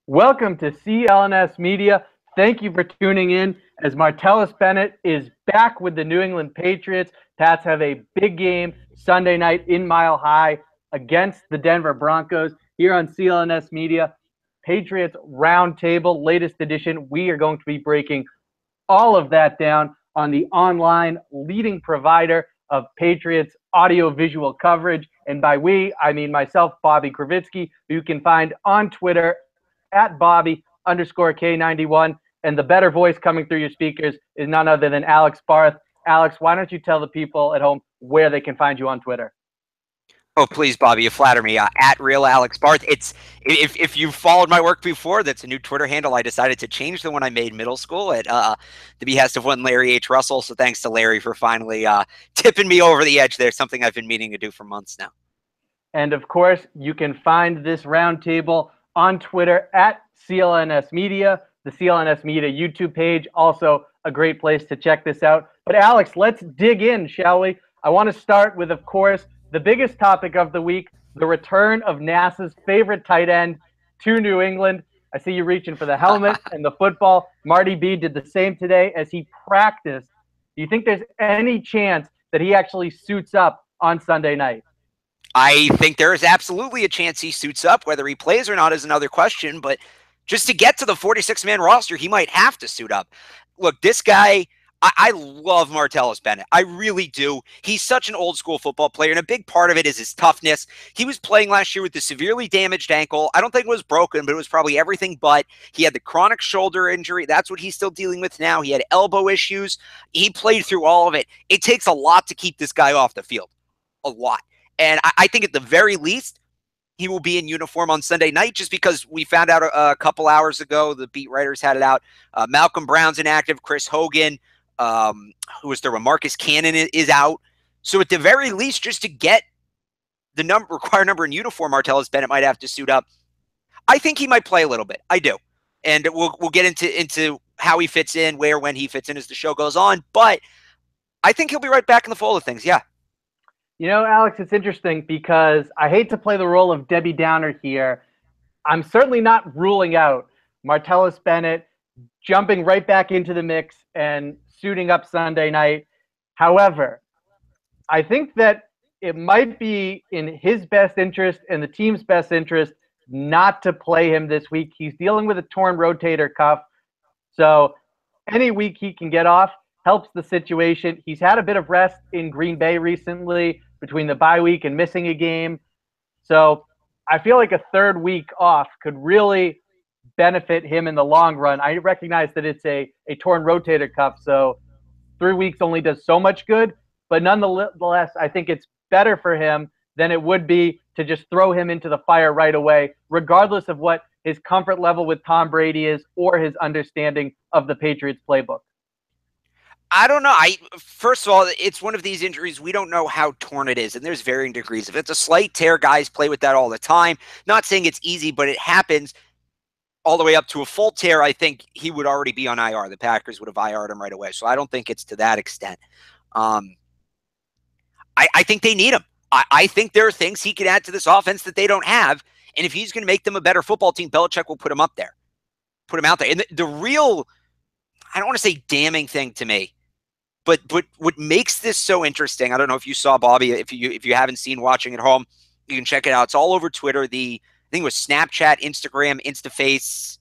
Welcome to CLNS Media. Thank you for tuning in as Martellus Bennett is back with the New England Patriots. Pats have a big game Sunday night in Mile High against the Denver Broncos here on CLNS Media. Patriots Roundtable, latest edition. We are going to be breaking all of that down on the online leading provider of Patriots audio-visual coverage. And by we, I mean myself, Bobby Kravitsky, who you can find on Twitter at Bobby_K91. And the better voice coming through your speakers is none other than Alex Barth. Alex, why don't you tell the people at home where they can find you on Twitter? Oh, please, Bobby, you flatter me. At Real Alex Barth. If you've followed my work before, that's a new Twitter handle. I decided to change the one I made middle school at the behest of one Larry H. Russell. So thanks to Larry for finally tipping me over the edge there, something I've been meaning to do for months now. And, of course, you can find this roundtable on Twitter at CLNS Media, the CLNS Media YouTube page, also a great place to check this out. But Alex, let's dig in, shall we? I want to start with, of course, the biggest topic of the week, the return of NASA's favorite tight end to New England. I see you reaching for the helmet and the football. Marty B did the same today as he practiced. Do you think there's any chance that he actually suits up on Sunday night? I think there is absolutely a chance he suits up. Whether he plays or not is another question, but just to get to the 46-man roster, he might have to suit up. Look, this guy, I love Martellus Bennett. I really do. He's such an old-school football player, and a big part of it is his toughness. He was playing last year with a severely damaged ankle. I don't think it was broken, but it was probably everything but. He had the chronic shoulder injury. That's what he's still dealing with now. He had elbow issues. He played through all of it. It takes a lot to keep this guy off the field. A lot. And I think at the very least, he will be in uniform on Sunday night, just because we found out a couple hours ago, the beat writers had it out. Malcolm Brown's inactive. Chris Hogan, who was there? Marcus Cannon is out. So at the very least, just to get the required number in uniform, Martellus Bennett might have to suit up. I think he might play a little bit. I do. And we'll get into how he fits in, where, when he fits in as the show goes on. But I think he'll be right back in the fold of things. Yeah. You know, Alex, it's interesting because I hate to play the role of Debbie Downer here. I'm certainly not ruling out Martellus Bennett jumping right back into the mix and suiting up Sunday night. However, I think that it might be in his best interest and the team's best interest not to play him this week. He's dealing with a torn rotator cuff. So any week he can get off helps the situation. He's had a bit of rest in Green Bay recently between the bye week and missing a game. So I feel like a third week off could really benefit him in the long run. I recognize that it's a torn rotator cuff, so 3 weeks only does so much good. But nonetheless, I think it's better for him than it would be to just throw him into the fire right away, regardless of what his comfort level with Tom Brady is or his understanding of the Patriots playbook. I don't know. First of all, it's one of these injuries. We don't know how torn it is, and there's varying degrees. If it's a slight tear, guys play with that all the time. Not saying it's easy, but it happens. All the way up to a full tear, I think he would already be on IR. The Packers would have IR'd him right away. So I don't think it's to that extent. I think they need him. I think there are things he could add to this offense that they don't have. And if he's going to make them a better football team, Belichick will put him up there. Put him out there. And the real, I don't want to say damning thing to me, but what makes this so interesting, I don't know if you saw, Bobby, if you haven't seen watching at home, you can check it out. It's all over Twitter. I think it was Snapchat, Instagram, InstaFace,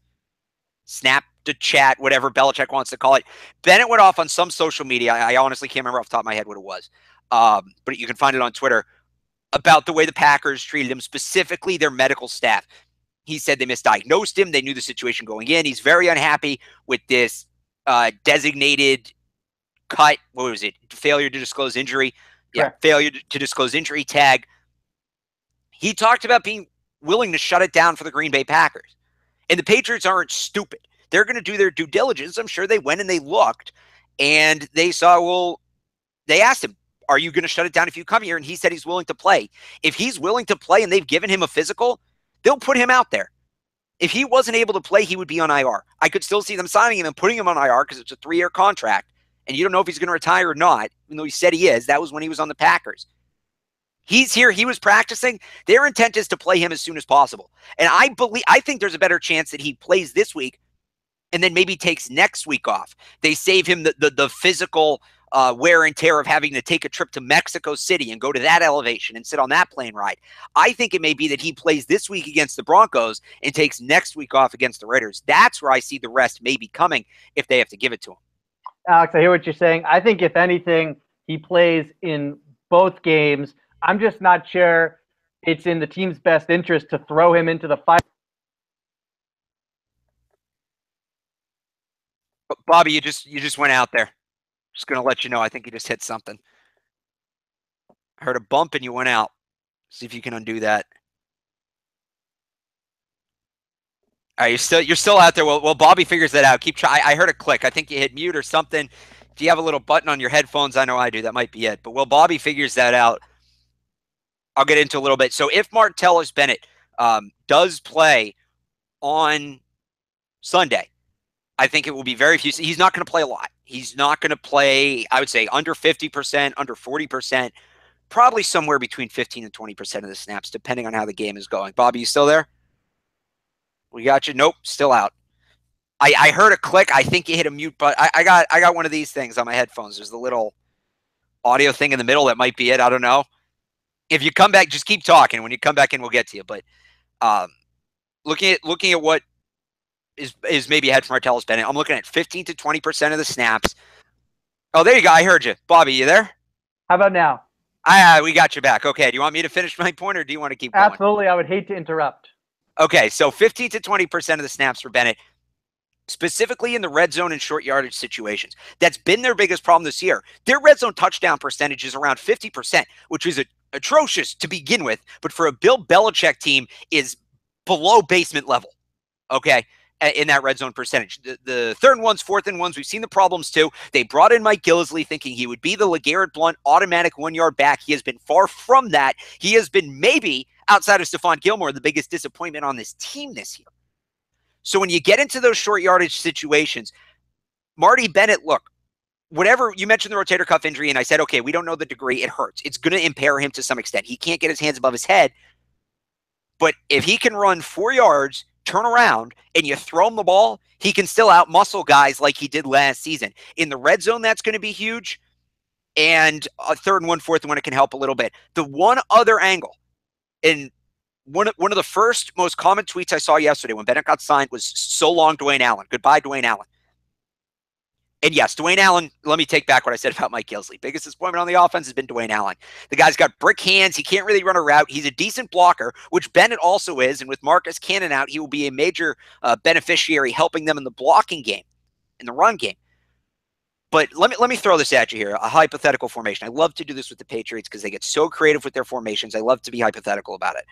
Snap-to-Chat, whatever Belichick wants to call it. Bennett went off on some social media. I honestly can't remember off the top of my head what it was. But you can find it on Twitter about the way the Packers treated him, specifically their medical staff. He said they misdiagnosed him. They knew the situation going in. He's very unhappy with this designated cut. What was it? Failure to disclose injury. Yeah, failure to disclose injury tag. He talked about being willing to shut it down for the Green Bay Packers. And the Patriots aren't stupid. They're going to do their due diligence. I'm sure they went and they looked and they saw, well, they asked him, are you going to shut it down if you come here? And he said he's willing to play. If he's willing to play and they've given him a physical, they'll put him out there. If he wasn't able to play, he would be on IR. I could still see them signing him and putting him on IR because it's a 3-year contract. And you don't know if he's going to retire or not, even though he said he is. That was when he was on the Packers. He's here. He was practicing. Their intent is to play him as soon as possible. And I think there's a better chance that he plays this week and then maybe takes next week off. They save him the physical wear and tear of having to take a trip to Mexico City and go to that elevation and sit on that plane ride. I think it may be that he plays this week against the Broncos and takes next week off against the Raiders. That's where I see the rest maybe coming if they have to give it to him. Alex, I hear what you're saying. I think if anything, he plays in both games. I'm just not sure it's in the team's best interest to throw him into the fight. Bobby, you just went out there. Just going to let you know, I think you just hit something. I heard a bump and you went out. See if you can undo that. All right, you're still out there. Well, Bobby figures that out. Keep trying. I heard a click. I think you hit mute or something. If you have a little button on your headphones, I know I do. That might be it. But while Bobby figures that out, I'll get into a little bit. So if Martellus Bennett does play on Sunday, I think it will be very few. He's not going to play a lot. He's not going to play, I would say, under 50%, under 40%, probably somewhere between 15 and 20% of the snaps, depending on how the game is going. Bobby, you still there? We got you. Nope, still out. I heard a click. I think you hit a mute button. I got one of these things on my headphones. There's the little audio thing in the middle. That might be it. I don't know. If you come back, just keep talking. When you come back in, we'll get to you. But looking at what is maybe ahead for Martellus Bennett, I'm looking at 15 to 20% of the snaps. Oh, there you go. I heard you. Bobby, you there? How about now? We got you back. Okay. Do you want me to finish my point or do you want to keep going? Absolutely. I would hate to interrupt. Okay. So 15 to 20% of the snaps for Bennett, specifically in the red zone and short yardage situations. That's been their biggest problem this year. Their red zone touchdown percentage is around 50%, which is atrocious to begin with, but for a Bill Belichick team is below basement level, okay, in that red zone percentage. The third and ones, fourth and ones, we've seen the problems too. They brought in Mike Gillislee thinking he would be the LeGarrette Blount automatic 1 yard back. He has been far from that. He has been maybe, outside of Stephon Gilmore, the biggest disappointment on this team this year. So when you get into those short yardage situations, Marty Bennett, look, whatever, you mentioned the rotator cuff injury, and I said, okay, we don't know the degree. It hurts. It's going to impair him to some extent. He can't get his hands above his head. But if he can run 4 yards, turn around, and you throw him the ball, he can still out-muscle guys like he did last season. In the red zone, that's going to be huge. And a third and one, fourth and one, it can help a little bit. The one other angle, and one of the first most common tweets I saw yesterday when Bennett got signed was, "So long, Dwayne Allen. Goodbye, Dwayne Allen." And yes, Dwayne Allen, let me take back what I said about Mike Gillislee. Biggest disappointment on the offense has been Dwayne Allen. The guy's got brick hands. He can't really run a route. He's a decent blocker, which Bennett also is. And with Marcus Cannon out, he will be a major beneficiary helping them in the blocking game, in the run game. But let me throw this at you here, a hypothetical formation. I love to do this with the Patriots because they get so creative with their formations. I love to be hypothetical about it.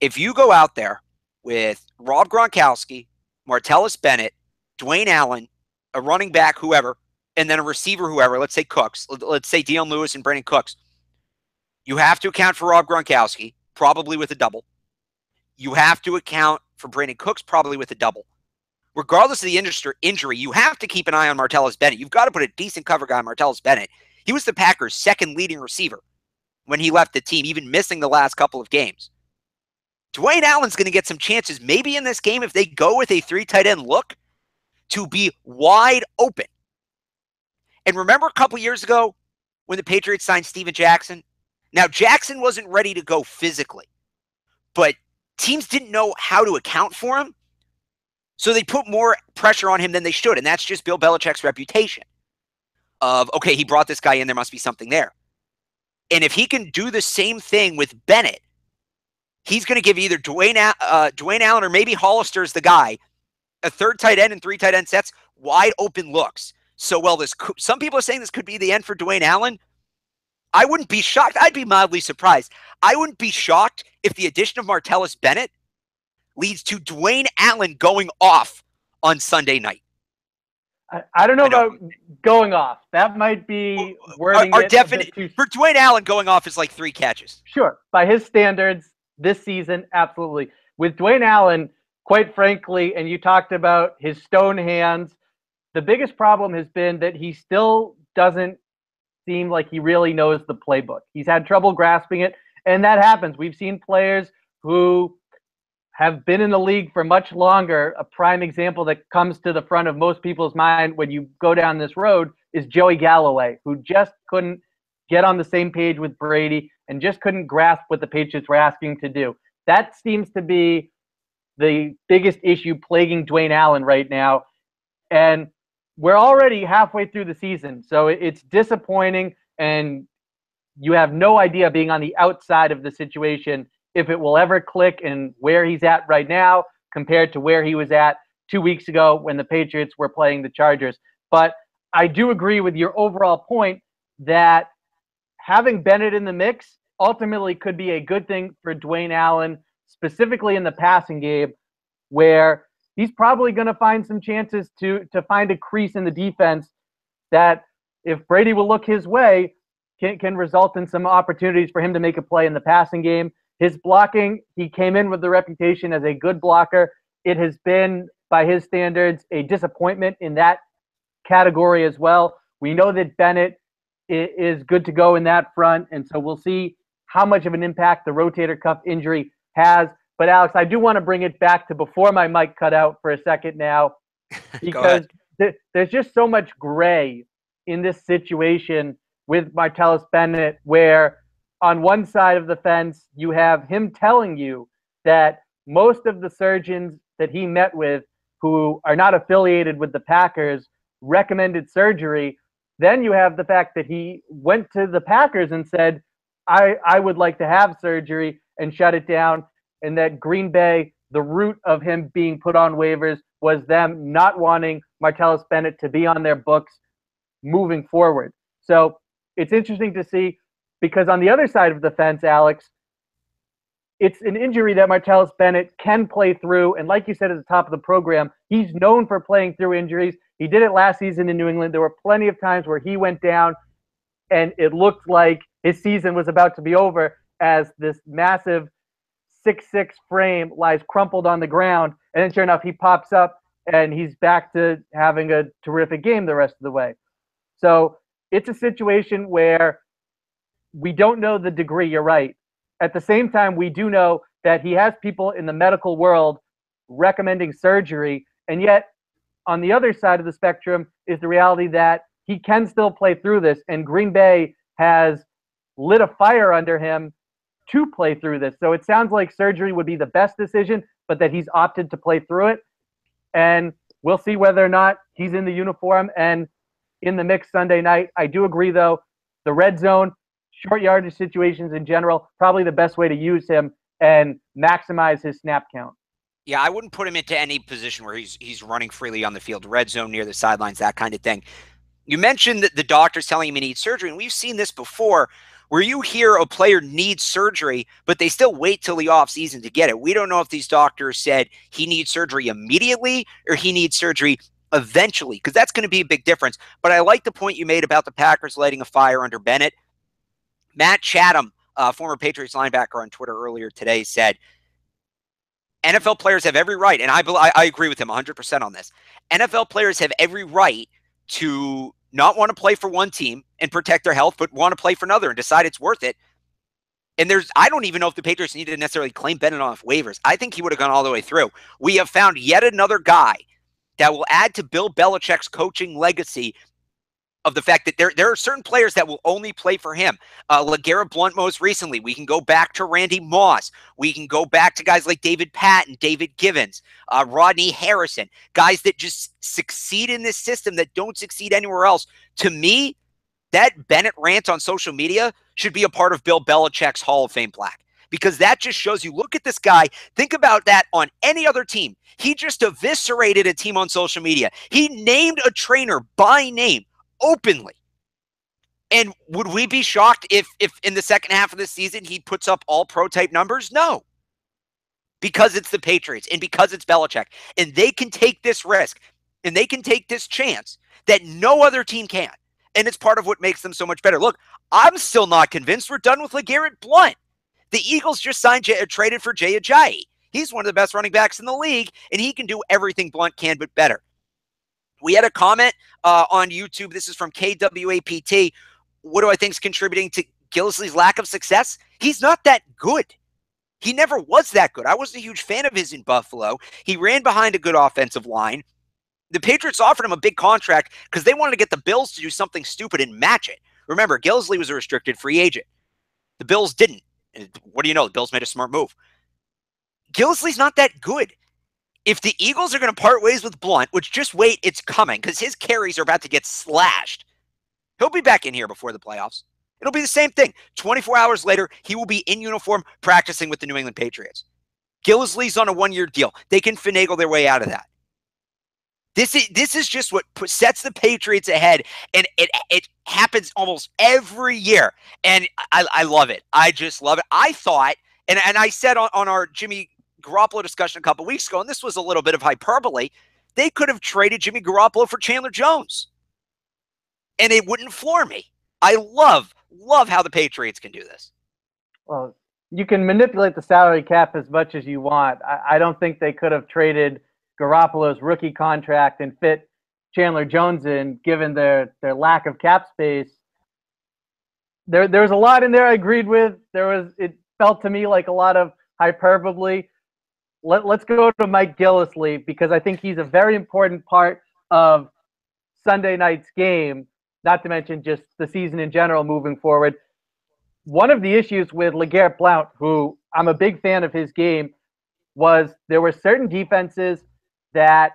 If you go out there with Rob Gronkowski, Martellus Bennett, Dwayne Allen, a running back, whoever, and then a receiver, whoever, let's say Cooks, let's say Dion Lewis and Brandon Cooks, you have to account for Rob Gronkowski, probably with a double. You have to account for Brandon Cooks, probably with a double. Regardless of the injury, you have to keep an eye on Martellus Bennett. You've got to put a decent cover guy on Martellus Bennett. He was the Packers' second leading receiver when he left the team, even missing the last couple of games. Dwayne Allen's going to get some chances, maybe in this game, if they go with a 3 tight end look, to be wide open. And remember a couple years ago when the Patriots signed Steven Jackson? Now, Jackson wasn't ready to go physically, but teams didn't know how to account for him, so they put more pressure on him than they should, and that's just Bill Belichick's reputation of, okay, he brought this guy in, there must be something there. And if he can do the same thing with Bennett, he's going to give either Dwayne Allen or maybe Hollister's the guy, a 3rd tight end and 3 tight end sets, wide open looks. So, some people are saying this could be the end for Dwayne Allen. I wouldn't be shocked. I'd be mildly surprised. I wouldn't be shocked if the addition of Martellus Bennett leads to Dwayne Allen going off on Sunday night. I don't know about going off. That might be wording our definition for Dwayne Allen. Going off is like 3 catches. Sure. By his standards this season, absolutely. With Dwayne Allen, quite frankly, and you talked about his stone hands, the biggest problem has been that he still doesn't seem like he really knows the playbook. He's had trouble grasping it, and that happens. We've seen players who have been in the league for much longer. A prime example that comes to the front of most people's mind when you go down this road is Joey Galloway, who just couldn't get on the same page with Brady and just couldn't grasp what the Patriots were asking to do. That seems to be the biggest issue plaguing Dwayne Allen right now. And we're already halfway through the season, so it's disappointing, and you have no idea being on the outside of the situation if it will ever click and where he's at right now compared to where he was at 2 weeks ago when the Patriots were playing the Chargers. But I do agree with your overall point that having Bennett in the mix ultimately could be a good thing for Dwayne Allen, specifically in the passing game, where he's probably going to find some chances to find a crease in the defense that, if Brady will look his way, can result in some opportunities for him to make a play in the passing game. His blocking, he came in with the reputation as a good blocker. It has been, by his standards, a disappointment in that category as well. We know that Bennett is good to go in that front, and so we'll see how much of an impact the rotator cuff injury has. But Alex, I do want to bring it back to before my mic cut out for a second now, because there's just so much gray in this situation with Martellus Bennett, where on one side of the fence, you have him telling you that most of the surgeons that he met with who are not affiliated with the Packers recommended surgery. Then you have the fact that he went to the Packers and said, I would like to have surgery, and shut it down. And that Green Bay, the root of him being put on waivers was them not wanting Martellus Bennett to be on their books moving forward. So it's interesting to see, because on the other side of the fence, Alex, it's an injury that Martellus Bennett can play through. And like you said at the top of the program, he's known for playing through injuries. He did it last season in New England. There were plenty of times where he went down and it looked like his season was about to be over as this massive 6'6" frame lies crumpled on the ground. And then sure enough, he pops up and he's back to having a terrific game the rest of the way. So it's a situation where we don't know the degree. You're right. At the same time, we do know that he has people in the medical world recommending surgery. And yet, on the other side of the spectrum is the reality that he can still play through this. And Green Bay has lit a fire under him to play through this. So it sounds like surgery would be the best decision, but that he's opted to play through it. And we'll see whether or not he's in the uniform and in the mix Sunday night. I do agree, though, the red zone, short yardage situations in general, probably the best way to use him and maximize his snap count. Yeah, I wouldn't put him into any position where he's running freely on the field, red zone, near the sidelines, that kind of thing. You mentioned that the doctor's telling him he needs surgery, and we've seen this before, where you hear a player needs surgery, but they still wait till the offseason to get it. We don't know if these doctors said he needs surgery immediately or he needs surgery eventually, because that's going to be a big difference. But I like the point you made about the Packers lighting a fire under Bennett. Matt Chatham, former Patriots linebacker on Twitter earlier today, said, NFL players have every right, and I agree with him 100% on this. NFL players have every right to not want to play for one team and protect their health, but want to play for another and decide it's worth it. And I don't even know if the Patriots needed to necessarily claim Bennett off waivers. I think he would have gone all the way through. We have found yet another guy that will add to Bill Belichick's coaching legacy of the fact that there are certain players that will only play for him. LeGarrette Blount most recently. We can go back to Randy Moss. We can go back to guys like David Patton, David Givens, Rodney Harrison, guys that just succeed in this system that don't succeed anywhere else. To me, that Bennett rant on social media should be a part of Bill Belichick's Hall of Fame plaque, because that just shows you, look at this guy. Think about that on any other team. He just eviscerated a team on social media. He named a trainer by name, openly. And would we be shocked if in the second half of the season he puts up all pro type numbers? No. Because it's the Patriots and because it's Belichick. And they can take this risk and they can take this chance that no other team can. And it's part of what makes them so much better. Look, I'm still not convinced we're done with LeGarrette Blount. The Eagles just traded for Jay Ajayi. He's one of the best running backs in the league, and he can do everything Blount can, but better. We had a comment on YouTube. This is from KWAPT. what do I think is contributing to Gillislee's lack of success? He's not that good. He never was that good. I wasn't a huge fan of his in Buffalo. He ran behind a good offensive line. The Patriots offered him a big contract because they wanted to get the Bills to do something stupid and match it. Remember, Gillislee was a restricted free agent. The Bills didn't. And what do you know? The Bills made a smart move. Gillislee's not that good. If the Eagles are going to part ways with Blount, which just wait, it's coming because his carries are about to get slashed. He'll be back in here before the playoffs. It'll be the same thing. 24 hours later, he will be in uniform practicing with the New England Patriots. Gillislee's on a one-year deal. They can finagle their way out of that. This is just what sets the Patriots ahead, and it happens almost every year, and I love it. I just love it. I thought, and I said on our Jimmy Garoppolo discussion a couple weeks ago, and this was a little bit of hyperbole, they could have traded Jimmy Garoppolo for Chandler Jones, and it wouldn't floor me. I love how the Patriots can do this. Well, you can manipulate the salary cap as much as you want. I don't think they could have traded Garoppolo's rookie contract and fit Chandler Jones in, given their lack of cap space. There was a lot in there I agreed with. It felt to me like a lot of hyperbole. Let's go to Mike Gillislee, because I think he's a very important part of Sunday night's game, not to mention just the season in general moving forward. One of the issues with LeGarrette Blount, who I'm a big fan of his game, was there were certain defenses that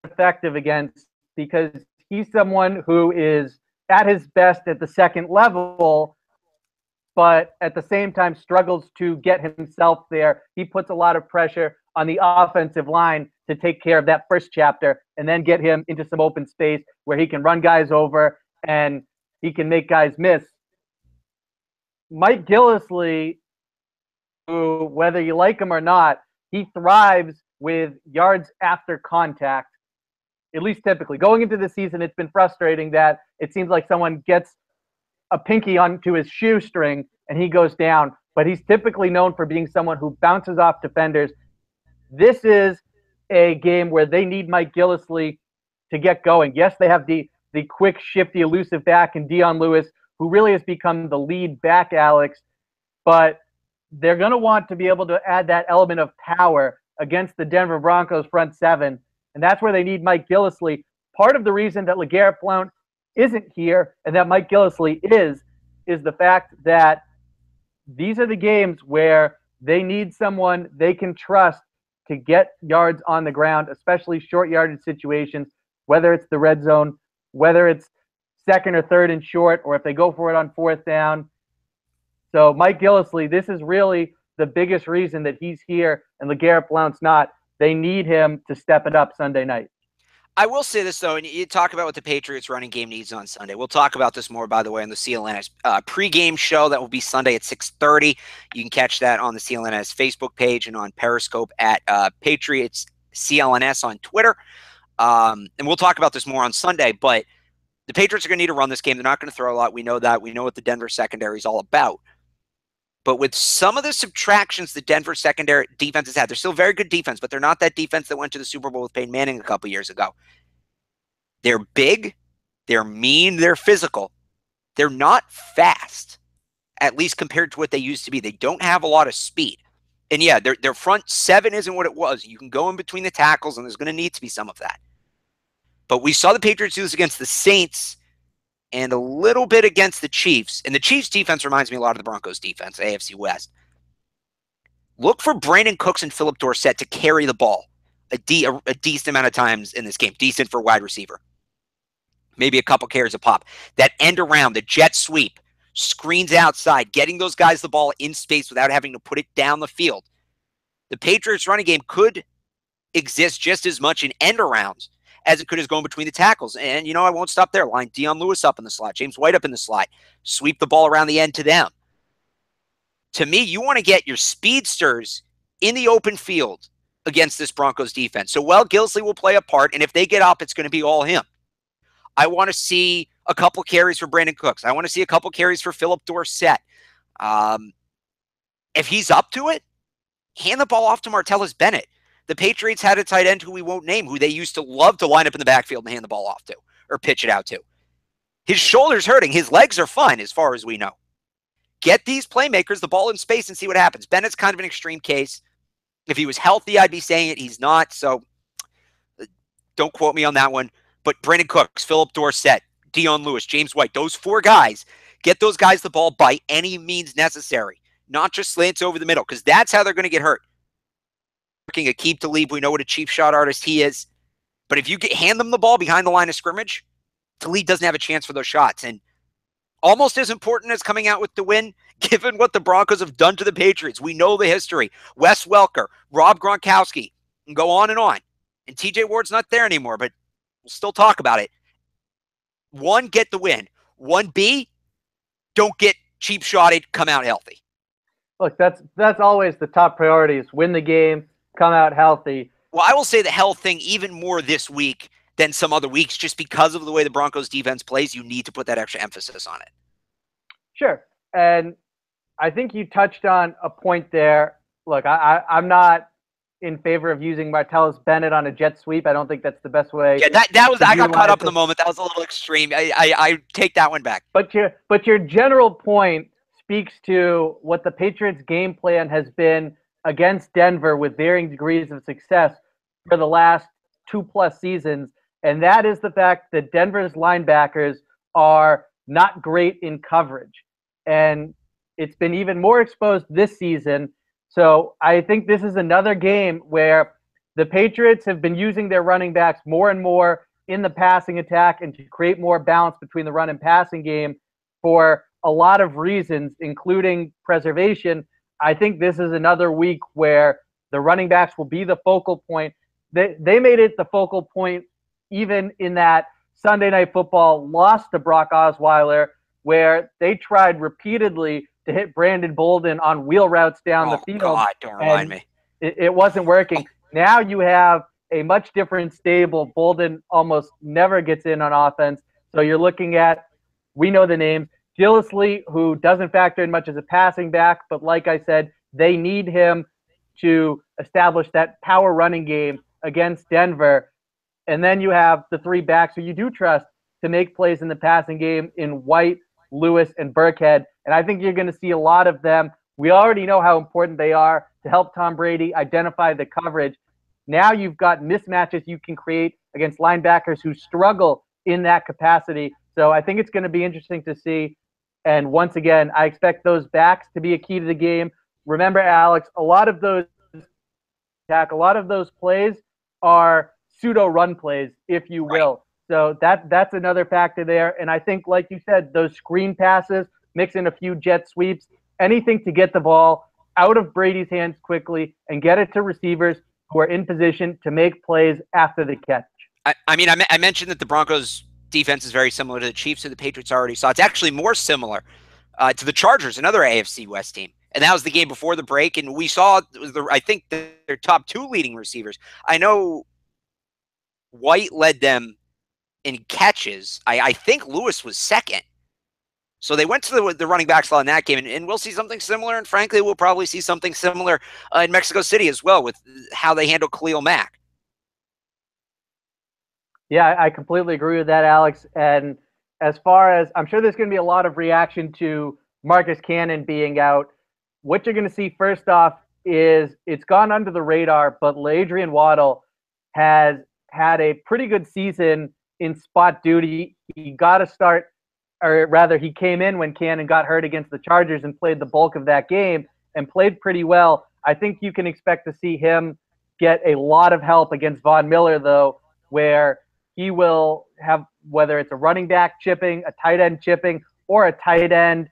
effective against, because he's someone who is at his best at the second level, but at the same time struggles to get himself there. He puts a lot of pressure on the offensive line to take care of that first chapter and then get him into some open space where he can run guys over and he can make guys miss. Mike Gillislee, who, whether you like him or not, he thrives with yards after contact, at least typically. Going into the season, it's been frustrating that it seems like someone gets a pinky onto his shoestring and he goes down, but he's typically known for being someone who bounces off defenders. This is a game where they need Mike Gillislee to get going. Yes, they have the quick, shifty, elusive back in Dion Lewis, who really has become the lead back, Alex, but they're going to want to be able to add that element of power against the Denver Broncos front seven, and that's where they need Mike Gillislee. Part of the reason that LeGarrette Blount isn't here and that Mike Gillislee is the fact that these are the games where they need someone they can trust to get yards on the ground, especially short yardage situations, whether it's the red zone, whether it's second or third and short, or if they go for it on fourth down. So Mike Gillislee, this is really the biggest reason that he's here and LeGarrette Blount's not. They need him to step it up Sunday night. I will say this, though, and you talk about what the Patriots running game needs on Sunday. We'll talk about this more, by the way, on the CLNS pregame show. That will be Sunday at 6:30. You can catch that on the CLNS Facebook page and on Periscope at Patriots CLNS on Twitter. And we'll talk about this more on Sunday, but the Patriots are going to need to run this game. They're not going to throw a lot. We know that. We know what the Denver secondary is all about. But with some of the subtractions the Denver secondary defense has had, they're still very good defense, but they're not that defense that went to the Super Bowl with Peyton Manning a couple years ago. They're big, they're mean, they're physical. They're not fast, at least compared to what they used to be. They don't have a lot of speed. And yeah, their front seven isn't what it was. You can go in between the tackles, and there's going to need to be some of that. But we saw the Patriots do this against the Saints and a little bit against the Chiefs. And the Chiefs' defense reminds me a lot of the Broncos' defense, AFC West. Look for Brandon Cooks and Philip Dorsett to carry the ball a decent amount of times in this game. Decent for wide receiver. Maybe a couple carries a pop. That end around, the jet sweep, screens outside, getting those guys the ball in space without having to put it down the field. The Patriots' running game could exist just as much in end arounds as it could as going between the tackles. And, I won't stop there. Line Dion Lewis up in the slot, James White up in the slot, sweep the ball around the end to them. To me, you want to get your speedsters in the open field against this Broncos defense. So, Gillislee will play a part, and if they get up, it's going to be all him. I want to see a couple carries for Brandon Cooks. I want to see a couple carries for Philip Dorsett. If he's up to it, hand the ball off to Martellus Bennett. The Patriots had a tight end who we won't name, who they used to love to line up in the backfield and hand the ball off to or pitch it out to. His shoulder's hurting. His legs are fine as far as we know. Get these playmakers the ball in space and see what happens. Bennett's kind of an extreme case. If he was healthy, I'd be saying it. He's not, so don't quote me on that one. But Brandon Cooks, Philip Dorsett, Dion Lewis, James White, those 4 guys, get those guys the ball by any means necessary, not just slants over the middle, because that's how they're going to get hurt. Working Aqib Talib, we know what a cheap shot artist he is. But if you hand them the ball behind the line of scrimmage, Talib doesn't have a chance for those shots. And almost as important as coming out with the win, given what the Broncos have done to the Patriots. We know the history. Wes Welker, Rob Gronkowski, and go on. And TJ Ward's not there anymore, but we'll still talk about it. 1, get the win. 1B, don't get cheap shotted, come out healthy. Look, that's always the top priority is win the game, come out healthy. Well, I will say the health thing even more this week than some other weeks, just because of the way the Broncos defense plays. You need to put that extra emphasis on it. Sure. And I think you touched on a point there. Look, I'm not in favor of using Martellus Bennett on a jet sweep. I don't think that's the best way. Yeah, that was, I got caught up in the moment. That was a little extreme. I take that one back. But your general point speaks to what the Patriots' game plan has been against Denver with varying degrees of success for the last 2+ seasons. And that is the fact that Denver's linebackers are not great in coverage. And it's been even more exposed this season. So I think this is another game where the Patriots have been using their running backs more and more in the passing attack and to create more balance between the run and passing game for a lot of reasons, including preservation. I think this is another week where the running backs will be the focal point. They made it the focal point even in that Sunday Night Football loss to Brock Osweiler, where they tried repeatedly to hit Brandon Bolden on wheel routes down the field. God, don't remind me. It wasn't working. Now you have a much different stable. Bolden almost never gets in on offense. So you're looking at, we know the names, Gillislee, who doesn't factor in much as a passing back, but like I said, they need him to establish that power running game against Denver. And then you have the 3 backs who you do trust to make plays in the passing game in White, Lewis, and Burkhead. And I think you're going to see a lot of them. We already know how important they are to help Tom Brady identify the coverage. Now you've got mismatches you can create against linebackers who struggle in that capacity. So I think it's going to be interesting to see. And once again, I expect those backs to be a key to the game. Remember, Alex, a lot of those plays are pseudo run plays, if you will. So that's another factor there. And I think, like you said, those screen passes, mix in a few jet sweeps, anything to get the ball out of Brady's hands quickly and get it to receivers who are in position to make plays after the catch. I mentioned that the Broncos defense is very similar to the Chiefs, who the Patriots already saw. It's actually more similar to the Chargers, another AFC West team. And that was the game before the break. And we saw, I think, their top 2 leading receivers. I know White led them in catches. I think Lewis was second. So they went to the running back slot in that game, and we'll see something similar. And frankly, we'll probably see something similar in Mexico City as well with how they handle Khalil Mack. Yeah, I completely agree with that, Alex. And as far as, I'm sure there's going to be a lot of reaction to Marcus Cannon being out. What you're going to see first off is it's gone under the radar, but LaAdrian Waddle has had a pretty good season in spot duty. He got a start, or rather he came in when Cannon got hurt against the Chargers and played the bulk of that game and played pretty well. I think you can expect to see him get a lot of help against Von Miller, though, where he will have, whether it's a running back chipping, a tight end chipping, or a tight end,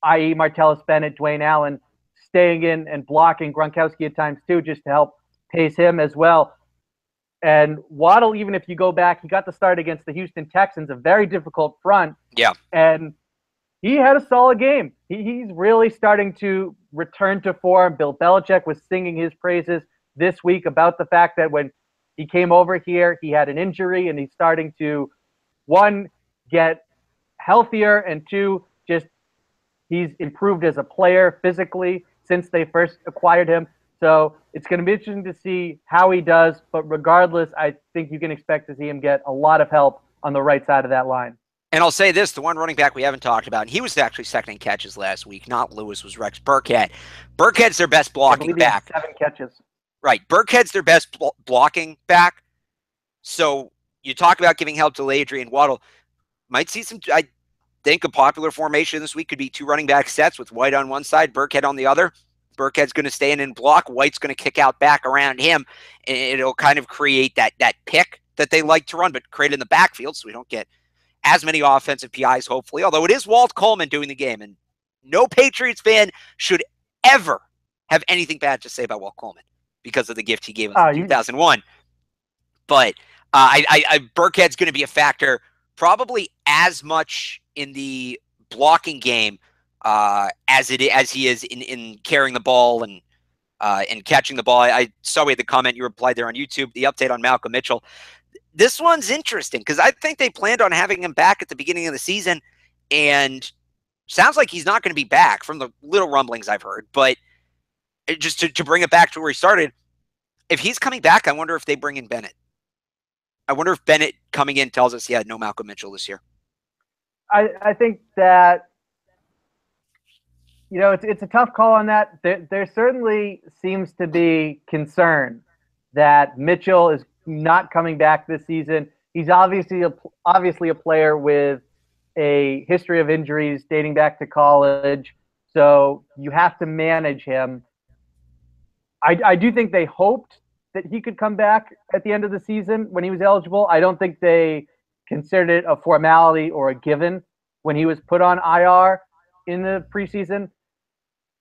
i.e. Martellus Bennett, Dwayne Allen, staying in and blocking Gronkowski at times too, just to help pace him as well. And Waddle, even if you go back, he got the start against the Houston Texans, a very difficult front. Yeah. And he had a solid game. He's really starting to return to form. Bill Belichick was singing his praises this week about the fact that when he came over here, he had an injury, and he's starting to, 1, get healthier, and 2, just he's improved as a player physically since they first acquired him. So it's going to be interesting to see how he does. But regardless, I think you can expect to see him get a lot of help on the right side of that line. And I'll say this, the one running back we haven't talked about, and he was actually second in catches last week, not Lewis, was Rex Burkhead. Burkhead's their best I blocking believe he had back. 7 catches. Right. Burkhead's their best blocking back. So you talk about giving help to Landry and Waddle. Might see some, I think a popular formation this week could be 2 running back sets with White on one side, Burkhead on the other. Burkhead's going to stay in and block. White's going to kick out back around him. And it'll kind of create that pick that they like to run, but create in the backfield so we don't get as many offensive PIs, hopefully. Although it is Walt Coleman doing the game, and no Patriots fan should ever have anything bad to say about Walt Coleman because of the gift he gave us in 2001. But Burkhead's going to be a factor probably as much in the blocking game as he is in carrying the ball and catching the ball. I saw we had the comment you replied there on YouTube, the update on Malcolm Mitchell. This one's interesting because I think they planned on having him back at the beginning of the season, and sounds like he's not going to be back from the little rumblings I've heard. But just to bring it back to where he started, if he's coming back, I wonder if they bring in Bennett. I wonder if Bennett coming in tells us, yeah, no Malcolm Mitchell this year. I think that, it's a tough call on that. There certainly seems to be concern that Mitchell is not coming back this season. He's obviously a player with a history of injuries dating back to college, so you have to manage him. I do think they hoped that he could come back at the end of the season when he was eligible. I don't think they considered it a formality or a given when he was put on IR in the preseason.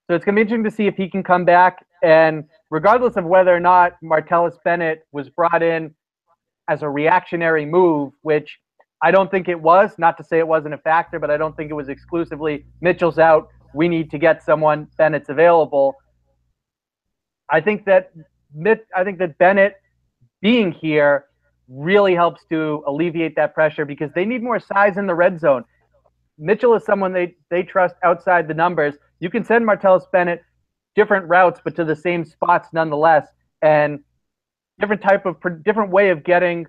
So it's going to be interesting to see if he can come back. And regardless of whether or not Martellus Bennett was brought in as a reactionary move, which I don't think it was, not to say it wasn't a factor, but I don't think it was exclusively Mitchell's out, we need to get someone, Bennett's available. I think that Bennett being here really helps to alleviate that pressure because they need more size in the red zone. Mitchell is someone they trust outside the numbers. You can send Martellus Bennett different routes, but to the same spots nonetheless, and different way of getting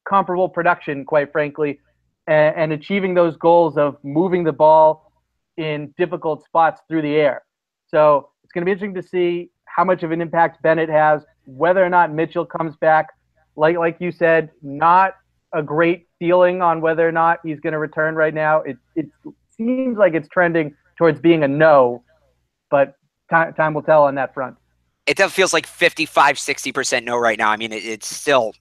comparable production, quite frankly, and achieving those goals of moving the ball in difficult spots through the air. So it's going to be interesting to see how much of an impact Bennett has, whether or not Mitchell comes back. Like you said, not a great feeling on whether or not he's going to return right now. It seems like it's trending towards being a no, but time will tell on that front. It feels like 55, 60% no right now. I mean, it's still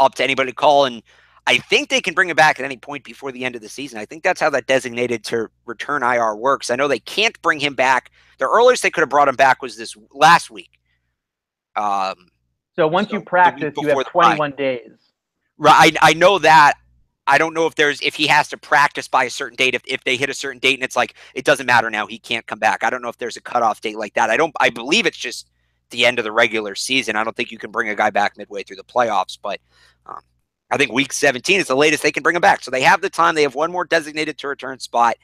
up to anybody to call, and I think they can bring him back at any point before the end of the season. I think that's how that designated to return IR works. I know they can't bring him back. The earliest they could have brought him back was this last week. So once you practice, you have 21 days. Right. I know that. I don't know if he has to practice by a certain date. If they hit a certain date and it's like, it doesn't matter now, he can't come back. I don't know if there's a cutoff date like that. I believe it's just the end of the regular season. I don't think you can bring a guy back midway through the playoffs, but I think week 17 is the latest they can bring him back. So they have the time. They have one more designated to return spot.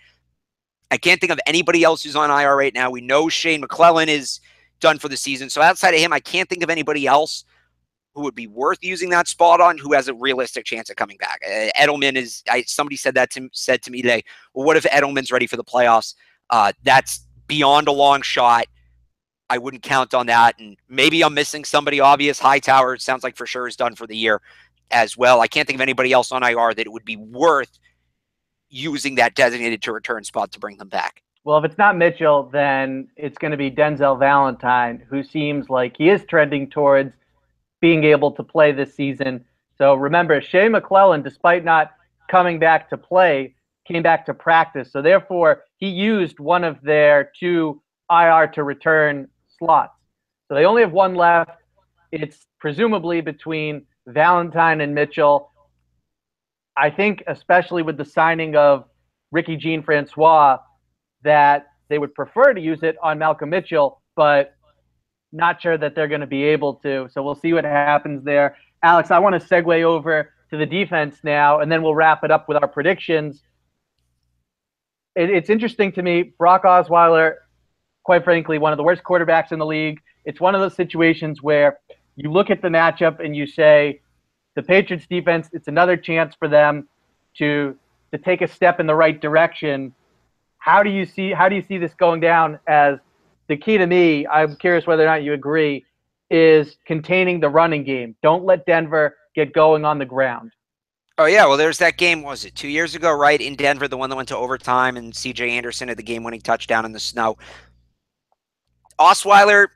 I can't think of anybody else who's on IR right now. We know Shane McClellan is done for the season. So outside of him, I can't think of anybody else who would be worth using that spot on, who has a realistic chance of coming back. Edelman is. Somebody said to me today. Well, what if Edelman's ready for the playoffs? That's beyond a long shot. I wouldn't count on that. And maybe I'm missing somebody obvious. Hightower, it sounds like for sure is done for the year as well. I can't think of anybody else on IR that it would be worth using that designated to return spot to bring them back. Well, if it's not Mitchell, then it's going to be Denzel Valentine, who seems like he is trending towards being able to play this season. So remember, Shea McClellan, despite not coming back to play, came back to practice. So therefore, he used one of their 2 IR to return slots. So they only have one left. It's presumably between Valentine and Mitchell. I think, especially with the signing of Ricky Jean-Francois, that they would prefer to use it on Malcolm Mitchell, but not sure that they're going to be able to. So we'll see what happens there. Alex, I want to segue over to the defense now, and then we'll wrap it up with our predictions. It's interesting to me, Brock Osweiler, quite frankly, one of the worst quarterbacks in the league. It's one of those situations where you look at the matchup and you say, the Patriots defense, it's another chance for them to to take a step in the right direction. How do you see this going down? As the key to me, I'm curious whether or not you agree, is containing the running game. Don't let Denver get going on the ground. Oh, yeah. Well, there's that game, was it 2 years ago, right, in Denver, the one that went to overtime, and C.J. Anderson had the game-winning touchdown in the snow. Osweiler,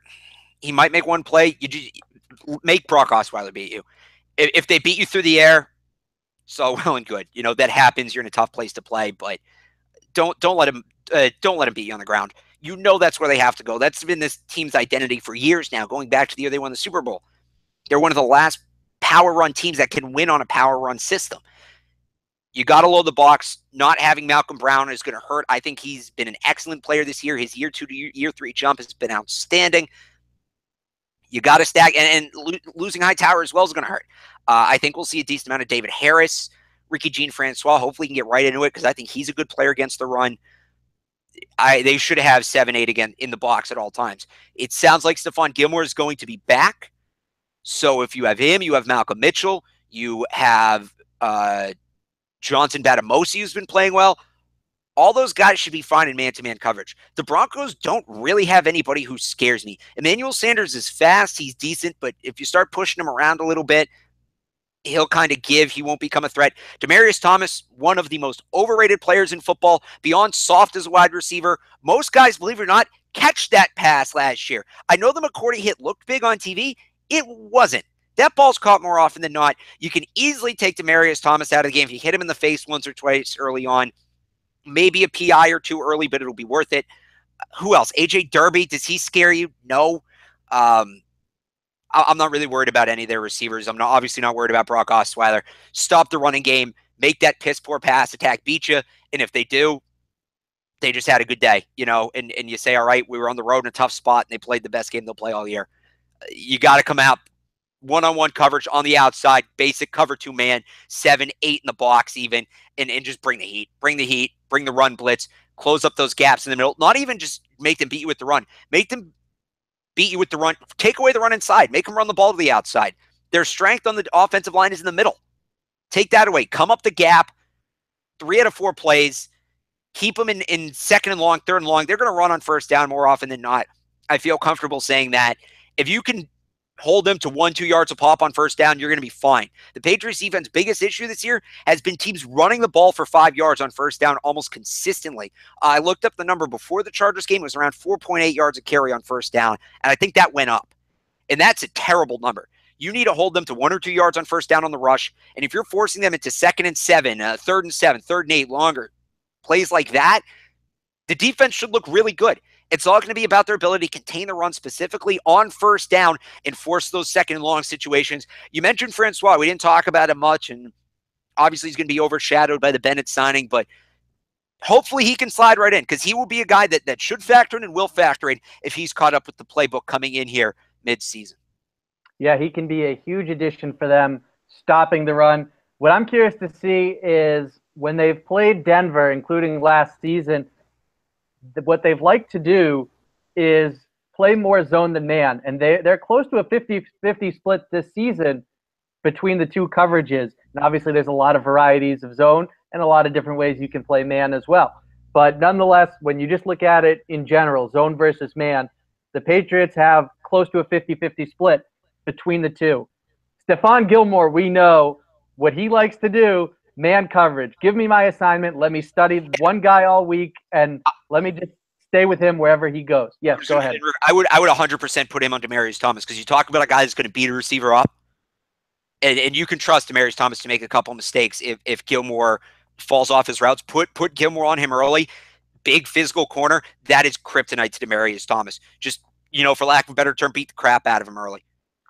he might make one play. You just make Brock Osweiler beat you. If they beat you through the air, so well and good. That happens. You're in a tough place to play, but don't let him beat you on the ground. That's where they have to go. That's been this team's identity for years now, going back to the year they won the Super Bowl. They're one of the last power run teams that can win on a power run system. You got to load the box. Not having Malcolm Brown is going to hurt. I think he's been an excellent player this year. His year 2 to year 3 jump has been outstanding. You got to stack, and losing Hightower as well is going to hurt. I think we'll see a decent amount of David Harris, Ricky Jean-Francois. Hopefully he can get right into it because I think he's a good player against the run. They should have 7-8 again in the box at all times. It sounds like Stephon Gilmore is going to be back. So if you have him, you have Malcolm Mitchell, you have Johnson Batamosi, who's been playing well. All those guys should be fine in man-to-man coverage. The Broncos don't really have anybody who scares me. Emmanuel Sanders is fast. He's decent, but if you start pushing him around a little bit, he'll kind of give. He won't become a threat. Demaryius Thomas, one of the most overrated players in football, beyond soft as a wide receiver. Most guys, believe it or not, catch that pass last year. I know the McCourty hit looked big on TV. It wasn't. That ball's caught more often than not. You can easily take Demaryius Thomas out of the game if you hit him in the face once or twice early on. Maybe a PI or two early, but it'll be worth it. Who else? AJ Derby, does he scare you? No. I'm not really worried about any of their receivers. I'm obviously not worried about Brock Osweiler. Stop the running game. Make that piss-poor pass attack beat you. And if they do, they just had a good day, and you say, all right, we were on the road in a tough spot, and they played the best game they'll play all year. You got to come out one-on-one coverage on the outside, basic cover 2-man, 7-8 in the box even, and just bring the heat. Bring the heat, bring the run blitz, close up those gaps in the middle. Not even just make them beat you with the run. Make them beat you with the run. Take away the run inside. Make them run the ball to the outside. Their strength on the offensive line is in the middle. Take that away. Come up the gap. 3 out of 4 plays. Keep them in second and long, third and long. They're going to run on first down more often than not. I feel comfortable saying that. If you can hold them to 1-2 yards a pop on first down, you're going to be fine. The Patriots defense's biggest issue this year has been teams running the ball for 5 yards on first down almost consistently. I looked up the number before the Chargers game. It was around 4.8 yards a carry on first down, and I think that went up. And that's a terrible number. You need to hold them to 1 or 2 yards on first down on the rush, and if you're forcing them into 2nd and 7, 3rd and 7, 3rd and 8, longer plays like that, the defense should look really good. It's all going to be about their ability to contain the run specifically on first down and force those second and long situations. You mentioned Francois. We didn't talk about him much, and obviously he's going to be overshadowed by the Bennett signing, but hopefully he can slide right in because he will be a guy that should factor in and will factor in if he's caught up with the playbook coming in here mid-season. Yeah, he can be a huge addition for them, stopping the run. What I'm curious to see is when they've played Denver, including last season, what they've liked to do is play more zone than man. And they're close to a 50-50 split this season between the two coverages. And obviously there's a lot of varieties of zone and a lot of different ways you can play man as well. But nonetheless, when you just look at it in general, zone versus man, the Patriots have close to a 50-50 split between the two. Stephon Gilmore, we know what he likes to do, man coverage. Give me my assignment. Let me study one guy all week, and let me just stay with him wherever he goes. Yes, go ahead. I would 100% put him on Demaryius Thomas because you talk about a guy that's going to beat a receiver up, and you can trust Demaryius Thomas to make a couple mistakes if Gilmore falls off his routes. Put Gilmore on him early. Big physical corner. That is kryptonite to Demaryius Thomas. Just, for lack of a better term, beat the crap out of him early.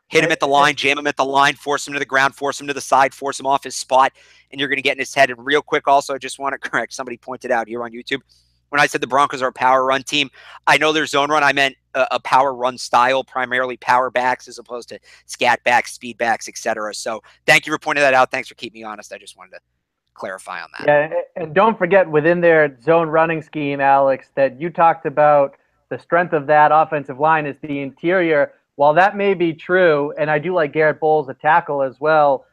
Hit him at the line, jam him at the line, force him to the ground, force him to the side, force him off his spot, and you're going to get in his head. And real quick, also, I just want to correct. Somebody pointed out here on YouTube, when I said the Broncos are a power run team, I know they're zone run. I meant a power run style, primarily power backs as opposed to scat backs, speed backs, etc. So thank you for pointing that out. Thanks for keeping me honest. I just wanted to clarify on that. Yeah, and don't forget within their zone running scheme, Alex, that you talked about the strength of that offensive line is the interior. While that may be true, and I do like Garrett Bowles, a tackle as well,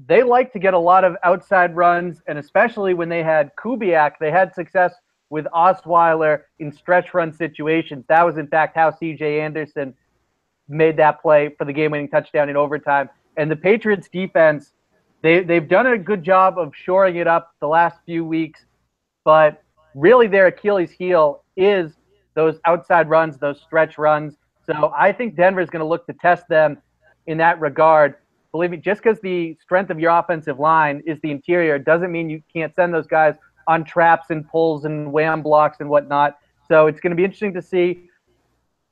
they like to get a lot of outside runs, and especially when they had Kubiak, they had success with Osweiler in stretch run situations. That was, in fact, how C.J. Anderson made that play for the game-winning touchdown in overtime. And the Patriots defense, they've done a good job of shoring it up the last few weeks, but really their Achilles heel is those outside runs, those stretch runs. So I think Denver is going to look to test them in that regard. Believe me, just because the strength of your offensive line is the interior doesn't mean you can't send those guys on traps and pulls and wham blocks and whatnot. So it's going to be interesting to see.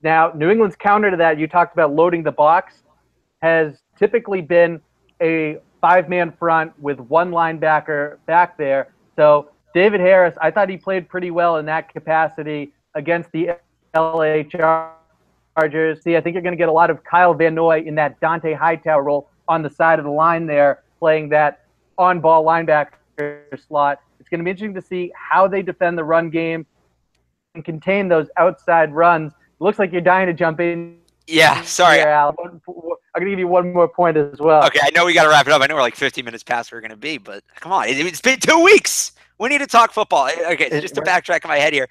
Now, New England's counter to that, you talked about loading the box, has typically been a five-man front with one linebacker back there. So David Harris, I thought he played pretty well in that capacity against the LA Chargers. See, I think you're going to get a lot of Kyle Van Noy in that Dante Hightower role on the side of the line there, playing that on-ball linebacker slot. It's going to be interesting to see how they defend the run game and contain those outside runs. It looks like you're dying to jump in. Yeah, sorry. Here, Al. I'm going to give you one more point as well. Okay, I know we got to wrap it up. I know we're like 15 minutes past where we're going to be, but come on. It's been 2 weeks. We need to talk football. Okay, so just to backtrack in my head here.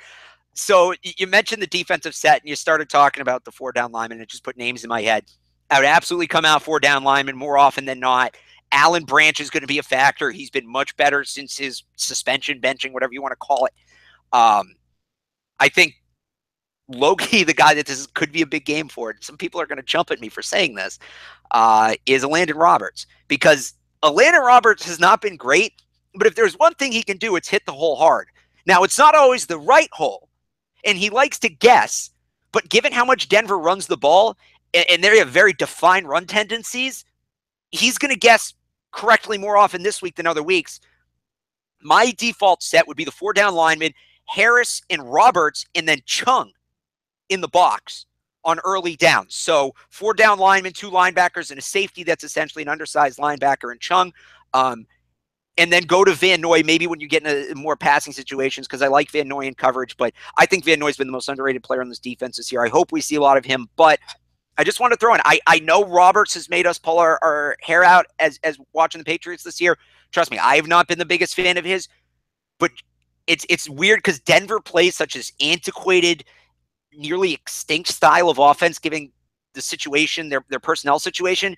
So you mentioned the defensive set, and you started talking about the four-down linemen, and it just put names in my head. I would absolutely come out four-down linemen more often than not. Alan Branch is going to be a factor. He's been much better since his suspension, benching, whatever you want to call it. I think Loki, the guy that this could be a big game for, some people are going to jump at me for saying this, is Landon Roberts. Because Landon Roberts has not been great, but if there's one thing he can do, it's hit the hole hard. Now, it's not always the right hole, and he likes to guess, but given how much Denver runs the ball, and they have very defined run tendencies, he's going to guess correctly more often this week than other weeks. My default set would be the four-down linemen, Harris and Roberts, and then Chung in the box on early downs. So four-down linemen, two linebackers, and a safety that's essentially an undersized linebacker and Chung. And then go to Van Noy maybe when you get into more passing situations, because I like Van Noy in coverage, but I think Van Noy's been the most underrated player on this defense this year. I hope we see a lot of him, but I just want to throw in, I know Roberts has made us pull our hair out as watching the Patriots this year. Trust me, I have not been the biggest fan of his, but it's weird because Denver plays such as antiquated, nearly extinct style of offense, given the situation, their personnel situation.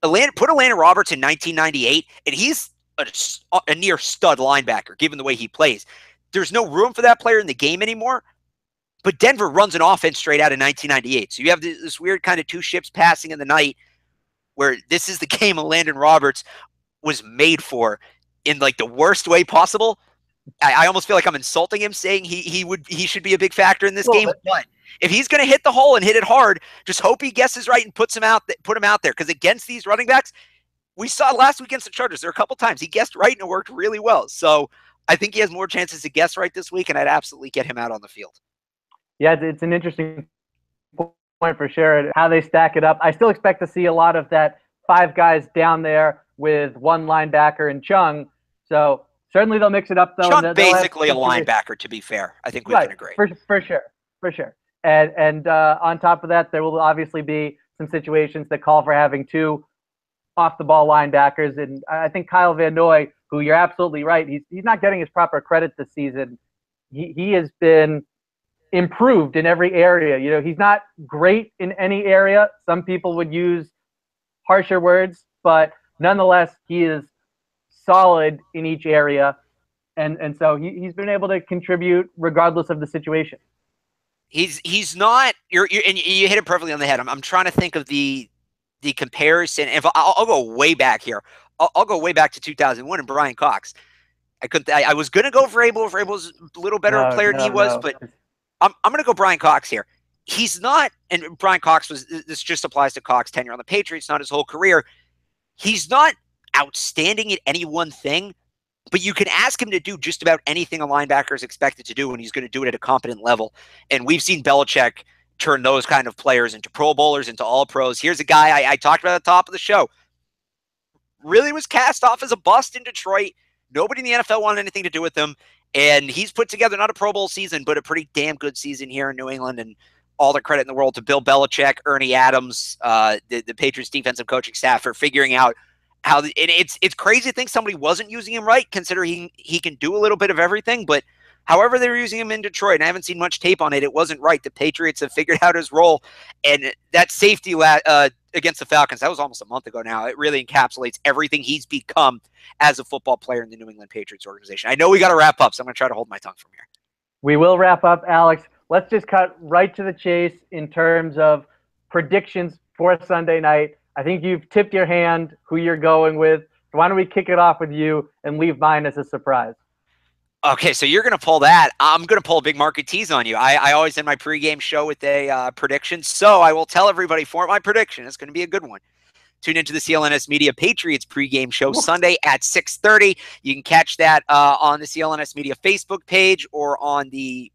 Put Landon Roberts in 1998, and he's a near stud linebacker, given the way he plays. There's no room for that player in the game anymore, but Denver runs an offense straight out of 1998. So you have this weird kind of two ships passing in the night where this is the game of Landon Roberts was made for in like the worst way possible. I almost feel like I'm insulting him saying he should be a big factor in this game. But if he's going to hit the hole and hit it hard, just hope he guesses right and put him out there. Because against these running backs, we saw last week against the Chargers, there were a couple times he guessed right and it worked really well. So I think he has more chances to guess right this week, and I'd absolutely get him out on the field. Yeah, it's an interesting point for sure, how they stack it up. I still expect to see a lot of that five guys down there with one linebacker and Chung. So certainly they'll mix it up, though. Chung basically a linebacker, to be fair. I think we can agree. For sure. And on top of that, there will obviously be some situations that call for having two off-the-ball linebackers. And I think Kyle Van Noy, who you're absolutely right, he's not getting his proper credit this season. He has been improved in every area. You know, he's not great in any area. Some people would use harsher words, but nonetheless, he is solid in each area. And so he's been able to contribute regardless of the situation. He's not, and you hit it perfectly on the head. I'm trying to think of the comparison. If I'll go way back here, I'll go way back to 2001 and Brian Cox. I was going to go for Abel. Abel's a little better player than he was, but I'm going to go Brian Cox here. He's not, and Brian Cox this just applies to Cox tenure on the Patriots, not his whole career. He's not outstanding at any one thing, but you can ask him to do just about anything a linebacker is expected to do, and he's going to do it at a competent level. And we've seen Belichick turn those kind of players into Pro Bowlers, into All-Pros. Here's a guy I talked about at the top of the show. Really was cast off as a bust in Detroit. Nobody in the NFL wanted anything to do with him. And he's put together not a Pro Bowl season, but a pretty damn good season here in New England. And all the credit in the world to Bill Belichick, Ernie Adams, the Patriots defensive coaching staff for figuring out and it's crazy to think somebody wasn't using him right, considering he can do a little bit of everything. But however they were using him in Detroit, and I haven't seen much tape on it, it wasn't right. The Patriots have figured out his role, and that safety against the Falcons, that was almost a month ago now. It really encapsulates everything he's become as a football player in the New England Patriots organization. I know we got to wrap up, so I'm going to try to hold my tongue from here. We will wrap up, Alex. Let's just cut right to the chase in terms of predictions for Sunday night. I think you've tipped your hand who you're going with. So why don't we kick it off with you and leave mine as a surprise? Okay, so you're going to pull that. I'm going to pull a big market tease on you. I always end my pregame show with a prediction, so I will tell everybody for my prediction. It's going to be a good one. Tune into the CLNS Media Patriots pregame show Sunday at 6:30. You can catch that on the CLNS Media Facebook page or on the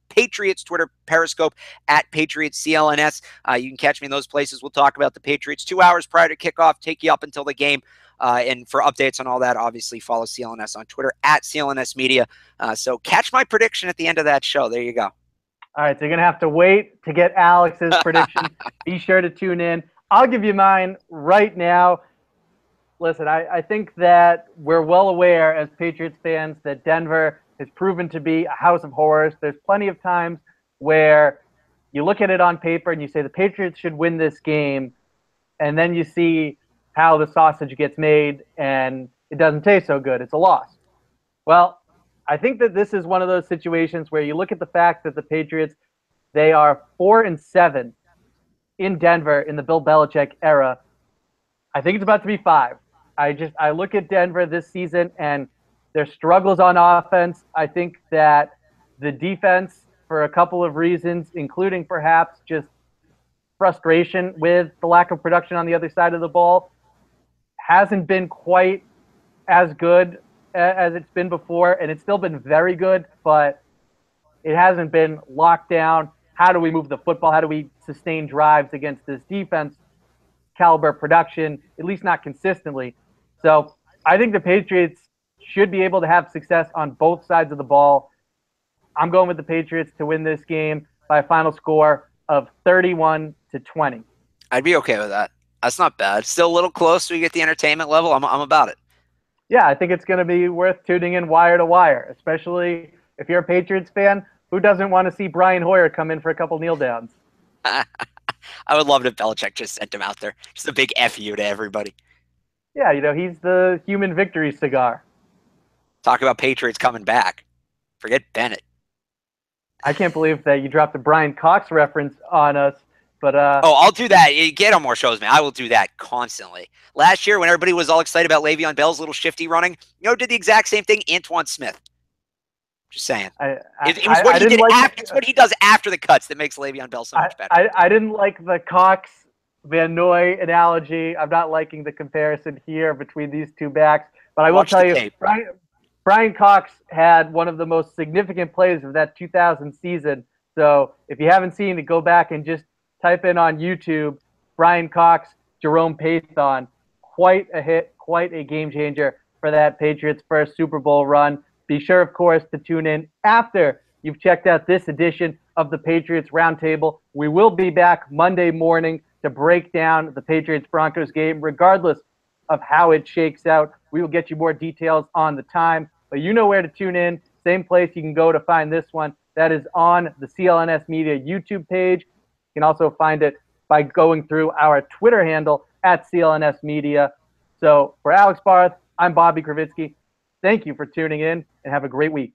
Patriots Twitter Periscope at Patriots CLNS. You can catch me in those places. We'll talk about the Patriots 2 hours prior to kickoff, take you up until the game. And for updates on all that, obviously follow CLNS on Twitter at CLNS Media. So catch my prediction at the end of that show. There you go. All right, so you're going to have to wait to get Alex's prediction. Be sure to tune in. I'll give you mine right now. Listen, I think that we're well aware as Patriots fans that Denver has proven to be a house of horrors. There's plenty of times where you look at it on paper and you say the Patriots should win this game, and then you see how the sausage gets made and it doesn't taste so good. It's a loss. Well, I think that this is one of those situations where you look at the fact that the Patriots, they are 4-7 in Denver in the Bill Belichick era. I think it's about to be 5. I look at Denver this season and their struggles on offense. I think that the defense, for a couple of reasons, including perhaps just frustration with the lack of production on the other side of the ball, hasn't been quite as good as it's been before. And it's still been very good, but it hasn't been locked down. How do we move the football? How do we sustain drives against this defense caliber production, at least not consistently? So I think the Patriots should be able to have success on both sides of the ball. I'm going with the Patriots to win this game by a final score of 31-20. I'd be okay with that. That's not bad. Still a little close so we get the entertainment level. I'm about it. Yeah, I think it's going to be worth tuning in wire to wire, especially if you're a Patriots fan. Who doesn't want to see Brian Hoyer come in for a couple kneel downs? I would love it if Belichick just sent him out there. Just a big F you to everybody. Yeah, he's the human victory cigar. Talk about Patriots coming back. Forget Bennett. I can't believe that you dropped a Brian Cox reference on us. But I'll do that. Get on more shows, man. I will do that constantly. Last year, when everybody was all excited about Le'Veon Bell's little shifty running, did the exact same thing. Antoine Smith. Just saying. It's what he does after the cuts that makes Le'Veon Bell so much better. I didn't like the Cox Van Noy analogy. I'm not liking the comparison here between these two backs. But I will tell you, Brian Cox had one of the most significant plays of that 2000 season. So if you haven't seen it, go back and just type in on YouTube, Brian Cox, Jerome Pathon. Quite a hit, quite a game changer for that Patriots' first Super Bowl run. Be sure, of course, to tune in after you've checked out this edition of the Patriots Roundtable. We will be back Monday morning to break down the Patriots-Broncos game, regardless of how it shakes out. We will get you more details on the time, but you know where to tune in. Same place you can go to find this one. That is on the CLNS Media YouTube page. You can also find it by going through our Twitter handle at CLNS Media. So for Alex Barth, I'm Bobby Kravitsky. Thank you for tuning in and have a great week.